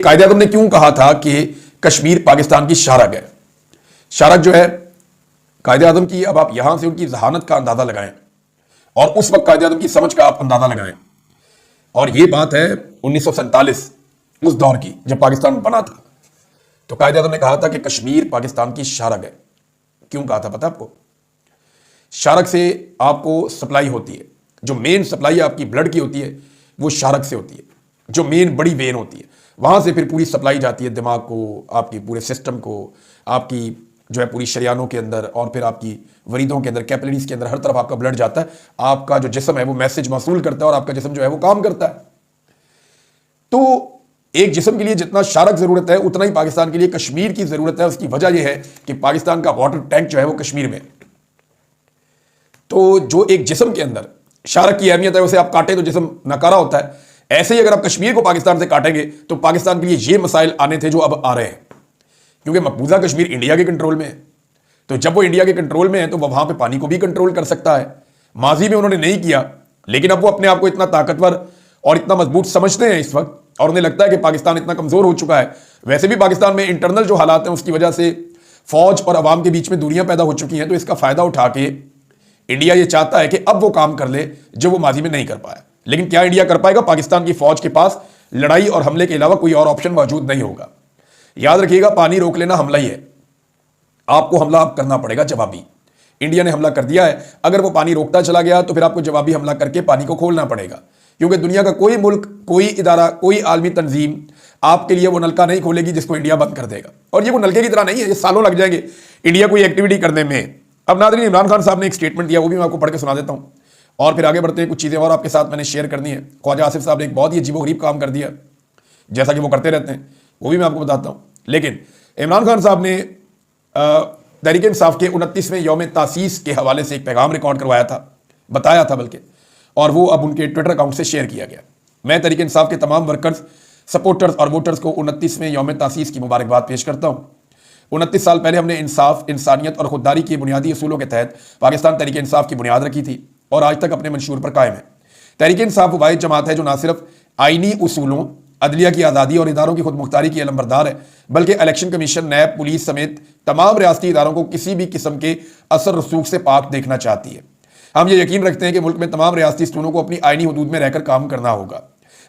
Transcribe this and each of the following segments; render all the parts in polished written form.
कायदे-ए-आज़म ने क्यों कहा था कि कश्मीर पाकिस्तान की शारग है? शारग जो है कायदे-ए-आज़म की, अब आप यहां से उनकी जहानत का अंदाजा लगाएं और उस वक्त कायदे-ए-आज़म की समझ का आप अंदाजा लगाएं। और यह बात है 1947 उस दौर की, जब पाकिस्तान बना था। तो कायदे-ए-आज़म ने कहा था कि कश्मीर पाकिस्तान की शारग है। क्यों कहा था पता आपको? शारग से आपको सप्लाई होती है, जो मेन सप्लाई आपकी ब्लड की होती है वो शारग से होती है, जो मेन बड़ी वेन होती है, वहां से फिर पूरी सप्लाई जाती है दिमाग को, आपकी पूरे सिस्टम को, आपकी जो है पूरी शरियानों के अंदर, और फिर आपकी वरीदों के अंदर, कैपिलरीज के अंदर, हर तरफ आपका ब्लड जाता है। आपका जो जिस्म है वो मैसेज मौसूल करता है और आपका जिस्म जो है वो काम करता है। तो एक जिस्म के लिए जितना शारक जरूरत है उतना ही पाकिस्तान के लिए कश्मीर की जरूरत है। उसकी वजह यह है कि पाकिस्तान का वाटर टैंक जो है वो कश्मीर में। तो जो एक जिस्म के अंदर शारक की अहमियत है, उसे आप काटे तो जिस्म नकारा होता है, ऐसे ही अगर आप कश्मीर को पाकिस्तान से काटेंगे तो पाकिस्तान के लिए ये मसाइल आने थे जो अब आ रहे हैं। क्योंकि मकबूजा कश्मीर इंडिया के कंट्रोल में है, तो जब वो इंडिया के कंट्रोल में है तो वह वहां पे पानी को भी कंट्रोल कर सकता है। माजी में उन्होंने नहीं किया, लेकिन अब वो अपने आप को इतना ताकतवर और इतना मजबूत समझते हैं इस वक्त, और उन्हें लगता है कि पाकिस्तान इतना कमजोर हो चुका है। वैसे भी पाकिस्तान में इंटरनल जो हालात हैं उसकी वजह से फौज और अवाम के बीच में दूरियां पैदा हो चुकी हैं। तो इसका फायदा उठा के इंडिया ये चाहता है कि अब वो काम कर ले जो वो माजी में नहीं कर पाया। लेकिन क्या इंडिया कर पाएगा? पाकिस्तान की फौज के पास लड़ाई और हमले के अलावा कोई और ऑप्शन मौजूद नहीं होगा। याद रखिएगा, पानी रोक लेना हमला ही है। आपको हमला अब करना पड़ेगा जवाबी। इंडिया ने हमला कर दिया है, अगर वो पानी रोकता चला गया तो फिर आपको जवाबी हमला करके पानी को खोलना पड़ेगा। क्योंकि दुनिया का कोई मुल्क, कोई इदारा, कोई आलमी तंजीम आपके लिए वो नलका नहीं खोलेगी जिसको इंडिया बंद कर देगा। और ये वो नलके की तरह नहीं है, ये सालों लग जाएंगे इंडिया कोई एक्टिविटी करने में। अब नाज़रीन, इमरान खान साहब ने एक स्टेटमेंट दिया, वो भी मैं आपको पढ़ के सुना देता हूँ और फिर आगे बढ़ते हैं। कुछ चीज़ें और आपके साथ मैंने शेयर करनी है। ख्वाजा आसिफ साहब ने एक बहुत ही अजीबोगरीब काम कर दिया, जैसा कि वो करते रहते हैं, वो भी मैं आपको बताता हूँ। लेकिन इमरान खान साहब ने तहरीक इंसाफ के 29वें यौम तासीस के हवाले से एक पैगाम रिकॉर्ड करवाया था, बताया था बल्कि, और वो अब उनके ट्विटर अकाउंट से शेयर किया गया। मैं तहरीक इंसाफ के तमाम वर्कर्स, सपोर्टर्स और वोटर्स को 29वें यौम तासीस की मुबारकबाद पेश करता हूँ। 29 साल पहले हमने इंसाफ, इंसानियत और खुददारी के बुनियादी असूलों के तहत पाकिस्तान तहरीक इंसाफ की बुनियाद रखी थी और आज तक अपने मंशूर पर कायम है। तहरीक इंसाफ वो वाहिद जमात है जो न सिर्फ आईनी उसूलों, अदलिया की आज़ादी और इदारों की खुदमुख्तारी की अलमबरदार है, बल्कि इलेक्शन कमीशन, नैब, पुलिस समेत तमाम रियासती इदारों को किसी भी किस्म के असर रसूख से पाक देखना चाहती है। हम ये यकीन रखते हैं कि मुल्क में तमाम रियासती सतूनों को अपनी आईनी हदूद में रहकर काम करना होगा।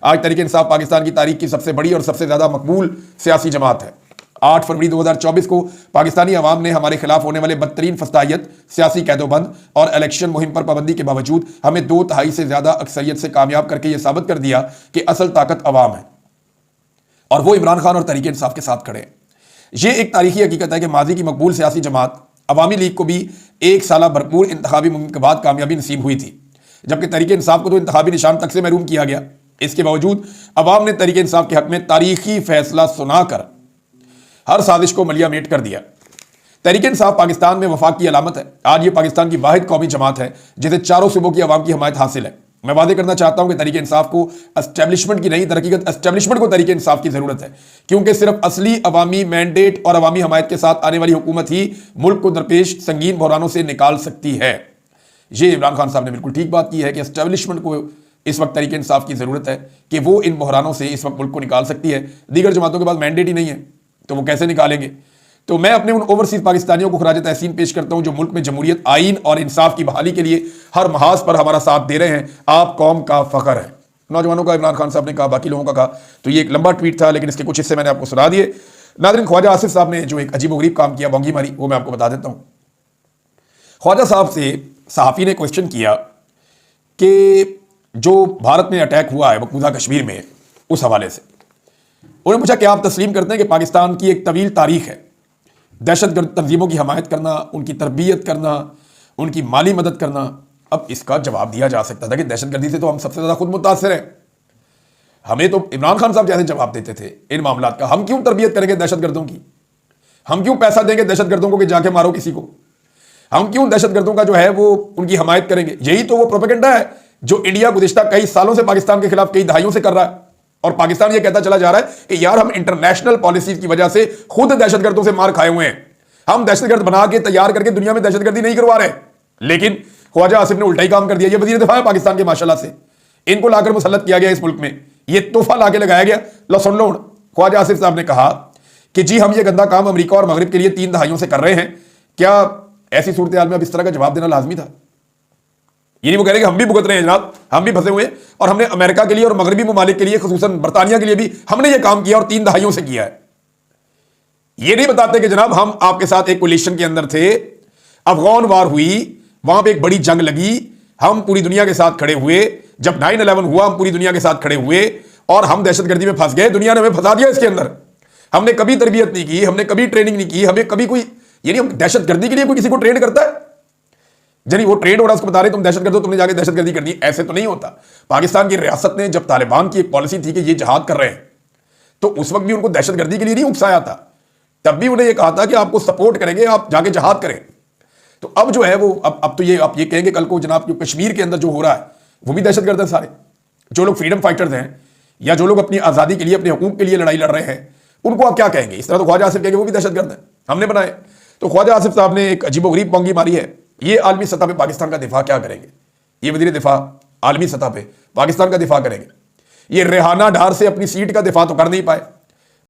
आज तहरीक इंसाफ पाकिस्तान की तारीख की सबसे बड़ी और सबसे ज़्यादा मकबूल सियासी जमात है। 8 फरवरी 2024 को पाकिस्तानी अवाम ने हमारे खिलाफ होने वाले बदतरीन फसादियत, सियासी कैदोबंद और इलेक्शन मुहिम पर पाबंदी के बावजूद हमें 2/3 से ज़्यादा अक्सरियत से कामयाब करके यह साबित कर दिया कि असल ताकत अवाम है और वो इमरान खान और तहरीक इंसाफ के साथ खड़े हैं। ये एक तारीखी हकीकत है कि माजी की मकबूल सियासी जमात अवामी लीग को भी 1 साल भरपूर इंतखाबी मुहिम के बाद कामयाबी नसीब हुई थी, जबकि तहरीक इंसाफ को तो इंतखाबी निशान तक से महरूम किया गया। इसके बावजूद अवाम ने तहरीक इंसाफ के हक में तारीखी फैसला सुनाकर हर साजिश को मलिया मेट कर दिया। तहरीक इंसाफ पाकिस्तान में वफाक की अलामत है। आज ये पाकिस्तान की वाहिद कौमी जमात है जिसे चारों सूबों की अवाम की हमायत हासिल है। मैं वादे करना चाहता हूं कि तहरीक इंसाफ को एस्टेब्लिशमेंट की नहीं, दरहकीकत एस्टेब्लिशमेंट को तहरीक इंसाफ की जरूरत है, क्योंकि सिर्फ असली अवामी मैंडेट और अवामी हमायत के साथ आने वाली हुकूमत ही मुल्क को दरपेश संगीन बहरानों से निकाल सकती है। ये इमरान खान साहब ने बिल्कुल ठीक बात की है कि एस्टेब्लिशमेंट को इस वक्त तहरीक इंसाफ की जरूरत है कि वो इन बहरानों से इस वक्त मुल्क को निकाल सकती है। दीगर जमातों के पास मैंडेट ही नहीं है तो वो कैसे निकालेंगे? तो मैं अपने उन ओवरसीज पाकिस्तानियों को खराज तहसीन पेश करता हूं जो मुल्क में जमहूरियत, आइन और इंसाफ की बहाली के लिए हर महाज पर हमारा साथ दे रहे हैं। आप कौम का फख्र है। नौजवानों का इमरान खान साहब ने कहा, बाकी लोगों का कहा। तो ये एक लंबा ट्वीट था, लेकिन इसके कुछ हिस्से मैंने आपको सुना दिए। नाज़रीन, ख्वाजा आसिफ साहब ने जो एक अजीबोगरीब काम किया, बोंगी मारी, वो मैं आपको बता देता हूं। ख्वाजा साहब से सहाफ़ी ने क्वेश्चन किया कि जो भारत में अटैक हुआ है मकबूजा कश्मीर में, उस हवाले से उन्होंने पूछा कि आप तस्लीम करते हैं कि पाकिस्तान की एक तवील तारीख है दहशतगर्द तंजीमों की हमायत करना, उनकी तरबियत करना, उनकी माली मदद करना। अब इसका जवाब दिया जा सकता था कि दहशतगर्दी से तो हम सबसे ज़्यादा खुद मुतासिर हैं। हमें तो इमरान खान साहब जैसे जवाब देते थे इन मामलात का। हम क्यों तरबियत करेंगे दहशतगर्दों की? हम क्यों पैसा देंगे दहशतगर्दों को कि जाके मारो किसी को? हम क्यों दहशतगर्दों का जो है वो उनकी हमायत करेंगे? यही तो वो प्रोपेगेंडा है जो इंडिया गुज़िश्ता कई सालों से पाकिस्तान के खिलाफ, कई दहाइयों से कर रहा है। और पाकिस्तान ये कहता चला जा रहा है कि यार हम इंटरनेशनल पॉलिसीज की वजह से खुद दहशतगर्दों से मार खाए हुए हैं, हम दहशतगर्द बना के तैयार करके दुनिया में दहशतगर्दी नहीं करवा रहे। लेकिन ख्वाजा आसिफ ने उल्टा ही काम कर दिया। ये वजीर दिफा है पाकिस्तान के, माशाल्लाह से इनको लाकर मुसल्लत किया गया इस मुल्क में, ये तोहफा लाके लगाया गया। लो सुन लो, ख्वाजा आसिफ साहब ने कहा कि जी हम ये गंदा काम अमेरिका और मगरिब के लिए 3 दहाइयों से कर रहे हैं, क्या ऐसी सूरत हाल में अब इस तरह का जवाब देना लाजमी था? ये नहीं वो कह रहे कि हम भी भुगत रहे हैं जनाब, हम भी फंसे हुए हैं और हमने अमेरिका के लिए और मगरबी ममालिक के लिए, खुसूसन बरतानिया के लिए भी हमने ये काम किया और 3 दहाइयों से किया है। ये नहीं बताते कि जनाब हम आपके साथ एक कोलिशन के अंदर थे, अफगान वार हुई, वहां पे एक बड़ी जंग लगी, हम पूरी दुनिया के साथ खड़े हुए, जब 9/11 हुआ हम पूरी दुनिया के साथ खड़े हुए और हम दहशतगर्दी में फंस गए, दुनिया ने हमें फंसा दिया इसके अंदर। हमने कभी तरबियत नहीं की, हमने कभी ट्रेनिंग नहीं की, हमें कभी कोई, यानी हम दहशतगर्दी के लिए कोई किसी को ट्रेन करता है? यानी वो ट्रेंड हो रहा है, उसको बता रहे तुम दहशतगर्द हो, तुमने जाके दहशतगर्दी कर दी, ऐसे तो नहीं होता। पाकिस्तान की रियासत ने जब तालिबान की एक पॉलिसी थी कि ये जिहाद कर रहे हैं, तो उस वक्त भी उनको दहशतगर्दी के लिए नहीं उकसाया था, तब भी उन्हें यह कहा था कि आपको सपोर्ट करेंगे, आप जाके जिहाद करें। तो अब जो है वो अब तो ये आप ये कहेंगे कल को जनाब कि कश्मीर के अंदर जो हो रहा है वो भी दहशतगर्द है सारे, जो लोग फ्रीडम फाइटर्स हैं या जो लोग अपनी आज़ादी के लिए, अपने हुकूक के लिए लड़ाई लड़ रहे हैं, उनको आप क्या कहेंगे? इस तरह तो ख्वाजा आसिफ कहेंगे वो भी दहशतगर्द है, हमने बनाए। तो ख्वाजा आसिफ साहब ने एक अजीबोगरीब पोंगी मारी है। ये आलमी सतह पे पाकिस्तान का दिफा क्या करेंगे? ये वज़ीर दिफा आलमी सतह पे पाकिस्तान का दिफा करेंगे? ये रेहाना डार से अपनी सीट का दिफा तो कर नहीं पाए,